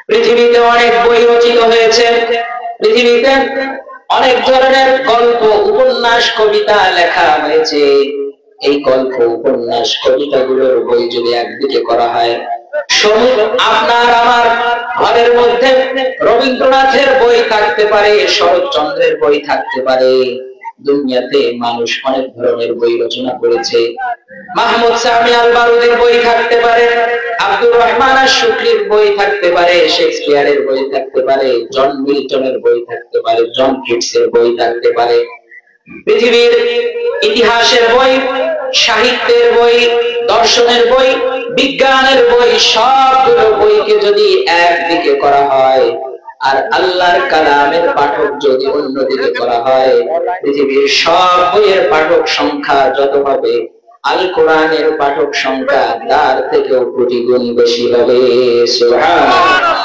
পৃথিবীতে অনেক বই রচিত হয়েছে, পৃথিবীতে অনেক ধরনের গল্প, উপন্যাস, কবিতা লেখা হয়েছে। এই গল্প, উপন্যাস, কবিতাগুলোর বই যদি একদিকে করা হয়, আপনার আমার ঘরের মধ্যে রবীন্দ্রনাথের বই থাকতে পারে, শরৎচন্দ্রের বই থাকতে পারে। দুনিয়াতে মানুষ অনেক ধরনের বই রচনা করেছে। মাহমুদ সামি আল বারুদের বই থাকতে পারে, আব্দুর রহমান আশ-শুকরির বই থাকতে পারে, শেক্সপিয়ারের বই থাকতে পারে, জন মিল্টনের বই থাকতে পারে, জন কিটসের বই থাকতে পারে। পৃথিবীর ইতিহাসের বই, সাহিত্যের বই, দর্শনের বই, বিজ্ঞানের বই, সবগুলো বইকে যদি একদিকে করা হয় আর আল্লাহর কালামের পাঠক যদি অন্যদিকে করা হয়, পৃথিবীর সব বইয়ের পাঠক সংখ্যা যত হবে, আল কোরআনের পাঠক সংখ্যা তার থেকেও কোটি গুণ বেশি হবে। সুবহানাল্লাহ।